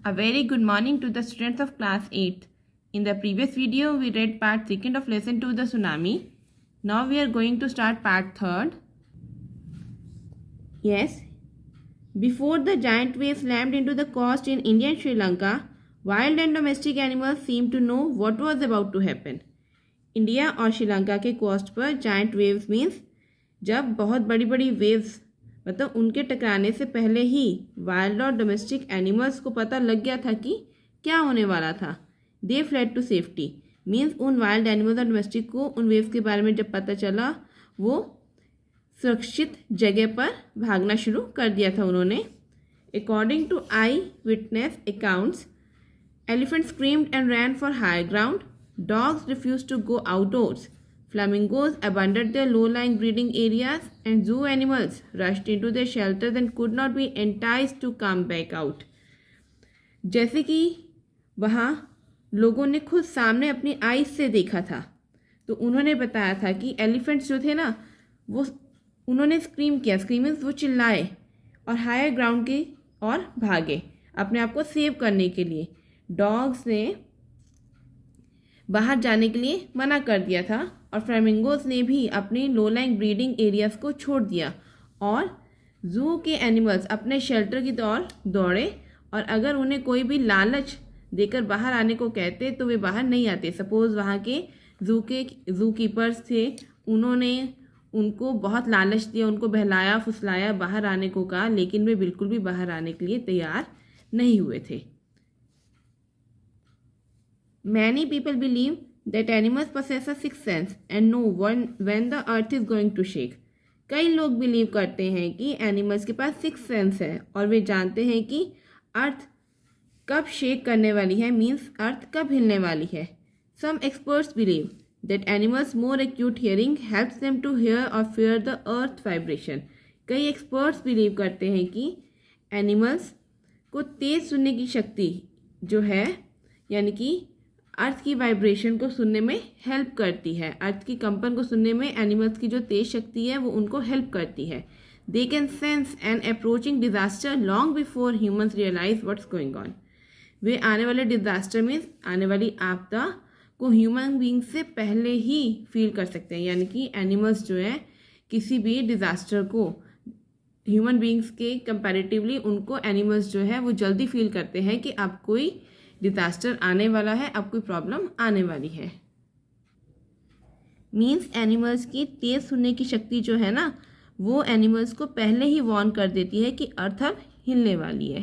A very good morning to the students of class 8th. In the previous video, we read part 2nd of lesson 2, the tsunami. Now we are going to start part 3rd. Yes, before the giant wave slammed into the coast in India and Sri Lanka, wild and domestic animals seemed to know what was about to happen. India और श्रीलंका के coast पर giant waves means जब बहुत बड़ी बड़ी waves मतलब उनके टकराने से पहले ही वाइल्ड और डोमेस्टिक एनिमल्स को पता लग गया था कि क्या होने वाला था. They fled to safety means उन वाइल्ड एनिमल्स और डोमेस्टिक को उन वेव्स के बारे में जब पता चला वो सुरक्षित जगह पर भागना शुरू कर दिया था उन्होंने. According to eyewitness accounts, elephant screamed and ran for higher ground, dogs refused to go outdoors, flamingos abandoned their low-lying breeding areas, and zoo animals rushed into their shelters and could not be enticed to come back out. जैसे कि वहाँ लोगों ने खुद सामने अपनी eyes से देखा था, तो उन्होंने बताया था कि एलिफेंट्स जो थे ना वो उन्होंने स्क्रीम किया. स्क्रीमिंग वो चिल्लाए और हायर ग्राउंड के और भागे अपने आप को सेव करने के लिए. डॉग्स ने बाहर जाने के लिए मना कर दिया था और फ्लेमिंगोज ने भी अपने लो लाइंग ब्रीडिंग एरियाज़ को छोड़ दिया और जू के एनिमल्स अपने शेल्टर की ओर दौड़े. और अगर उन्हें कोई भी लालच देकर बाहर आने को कहते तो वे बाहर नहीं आते. सपोज़ वहाँ के जू कीपर्स थे, उन्होंने उनको बहुत लालच दिया, उनको बहलाया फुसलाया, बाहर आने को कहा, लेकिन वे बिल्कुल भी बाहर आने के लिए तैयार नहीं हुए थे. Many people believe that animals possess a sixth sense and know when the earth is going to shake. कई लोग बिलीव करते हैं कि एनिमल्स के पास सिक्स सेंस है और वे जानते हैं कि अर्थ कब शेक करने वाली है, मीन्स अर्थ कब हिलने वाली है. Some experts believe that animals' more acute hearing helps them to hear or fear the earth vibration. कई एक्सपर्ट्स बिलीव करते हैं कि एनिमल्स को तेज़ सुनने की शक्ति जो है यानी कि अर्थ की वाइब्रेशन को सुनने में हेल्प करती है. अर्थ की कंपन को सुनने में एनिमल्स की जो तेज शक्ति है वो उनको हेल्प करती है. They can sense an approaching disaster long before humans realise what's going on. वे आने वाले डिजास्टर मीन्स आने वाली आपदा को ह्यूमन बींग्स से पहले ही फील कर सकते हैं. यानी कि एनिमल्स जो है किसी भी डिजास्टर को ह्यूमन बींग्स के कंपैरेटिवली उनको एनिमल्स जो है वो जल्दी फील करते हैं कि अब कोई डिजास्टर आने वाला है, अब कोई प्रॉब्लम आने वाली है. मीन्स एनिमल्स की तेज सुनने की शक्ति जो है ना वो एनिमल्स को पहले ही वार्न कर देती है कि अर्थ अब हिलने वाली है.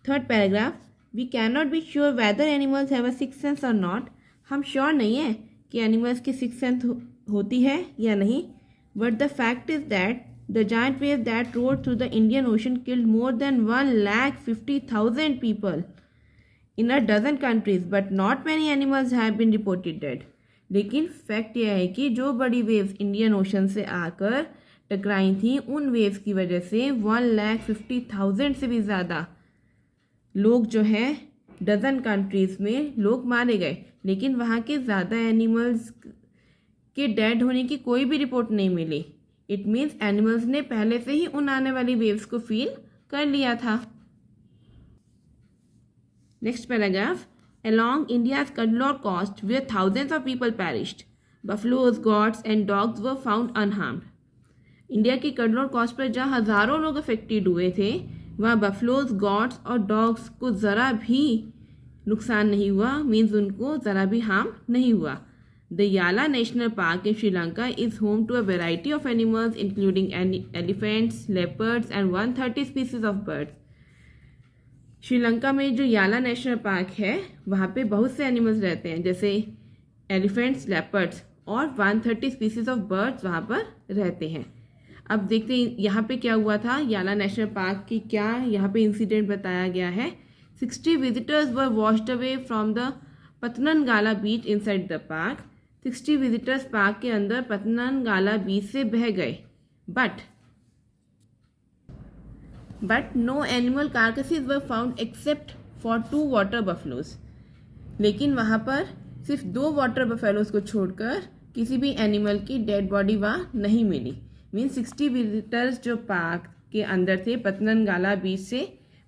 Third paragraph, we can not be sure whether animals have a sixth sense और नॉट. हम श्योर नहीं है कि एनिमल्स की सिक्स्थ सेंस होती है या नहीं, but the fact is that the giant wave that rolled through the Indian Ocean killed more than 150,000 people in a dozen countries, but not many animals have been reported dead. लेकिन fact यह है कि जो बड़ी waves Indian ocean से आकर टकराई थी उन वेव्स की वजह से 150,000 से भी ज़्यादा लोग जो हैं डजन कंट्रीज़ में लोग मारे गए. लेकिन वहाँ के ज़्यादा एनिमल्स के डेड होने की कोई भी रिपोर्ट नहीं मिली. इट मीन्स एनिमल्स ने पहले से ही उन आने वाली वेव्स को फील कर लिया था. Next paragraph, along India's Cuddalore coast where thousands of people perished, buffaloes, goats and dogs were found unharmed. India की कडलोर कोस्ट पर जहाँ हज़ारों लोग अफेक्टेड हुए थे वहाँ बफलोज, गॉट्स और डॉग्स को ज़रा भी नुकसान नहीं हुआ, मीन्स उनको ज़रा भी हार्म नहीं हुआ. The Yala National Park in Sri Lanka is home to a variety of animals including elephants, leopards and 130 species of birds. Sri Lanka में जो याला नेशनल पार्क है वहाँ पे बहुत से एनिमल्स रहते हैं जैसे एलिफेंट्स, लेपर्ड्स और 130 स्पीसीज ऑफ बर्ड्स वहाँ पर रहते हैं. अब देखते हैं यहाँ पे क्या हुआ था. याला नेशनल पार्क की क्या यहाँ पे इंसिडेंट बताया गया है. 60 visitors were washed away from the Patanangala beach inside the park. 60 visitors park के अंदर पतननगाला बीच से बह गए. But no animal carcasses were found except for 2 water buffaloes. लेकिन वहाँ पर सिर्फ 2 वाटर बफेलोज को छोड़कर किसी भी एनिमल की डेड बॉडी वहाँ नहीं मिली. मीन्स 60 विजिटर्स जो पार्क के अंदर थे पतननगाला बीच से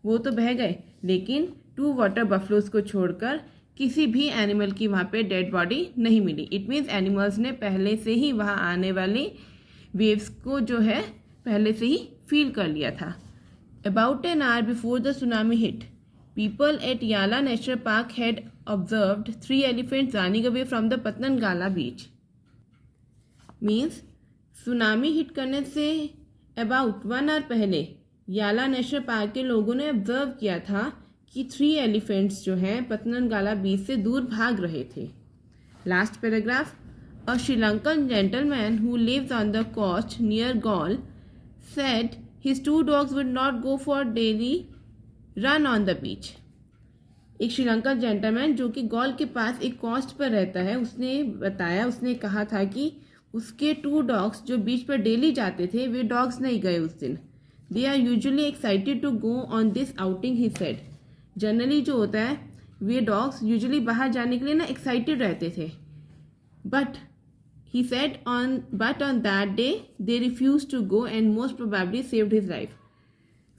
वो तो बह गए, लेकिन 2 वाटर बफलोज को छोड़कर किसी भी एनिमल की वहाँ पे डेड बॉडी नहीं मिली। इट मीन्स एनिमल्स ने पहले से ही वहाँ आने वाली वेव्स को जो है पहले से ही फील कर लिया था। About an hour before the tsunami hit, people at Yala National Park had observed 3 elephants running away from the Patnangala beach. Means tsunami hit करने से अबाउट 1 आवर पहले याला नेशनल पार्क के लोगों ने ऑब्जर्व किया था कि 3 एलिफेंट्स जो हैं पतनंगाला बीच से दूर भाग रहे थे। Last paragraph, a Sri Lankan gentleman who lives on the coast near Galle said his 2 dogs would not go for daily run on the beach. एक श्रीलंकन जेंटलमैन जो कि गॉल के पास एक कोस्ट पर रहता है, उसने कहा था कि उसके 2 डॉग्स जो बीच पर डेली जाते थे वे डॉग्स नहीं गए उस दिन। They are usually excited to go on this outing, he said. Generally जो होता है वे डॉग्स यूजुअली बाहर जाने के लिए ना एक्साइटेड रहते थे, but he said on that day they refused to go and most probably saved his life.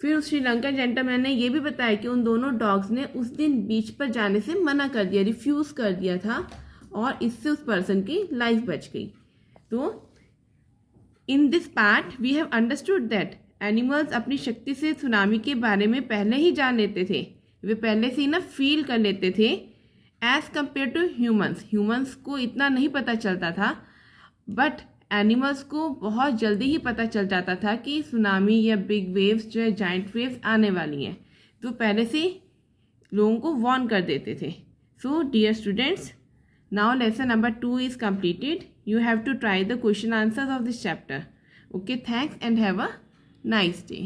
फिर उस श्रीलंकन जेंटलमैन ने यह भी बताया कि उन दोनों डॉग्स ने उस दिन बीच पर जाने से मना कर दिया, रिफ्यूज कर दिया था, और इससे उस पर्सन की लाइफ बच गई। तो in this part we have understood that animals अपनी शक्ति से सुनामी के बारे में पहले ही जान लेते थे, वे पहले से ही ना फील कर लेते थे, एज कम्पेयर टू ह्यूमंस को इतना नहीं पता चलता था, बट एनिमल्स को बहुत जल्दी ही पता चल जाता था कि सुनामी या बिग वेव्स जो है जाइंट वेव्स आने वाली हैं, तो पहले से लोगों को वार्न कर देते थे। So dear students, now lesson number 2 is completed. You have to try the question answers of this chapter. Okay, thanks and have a nice day.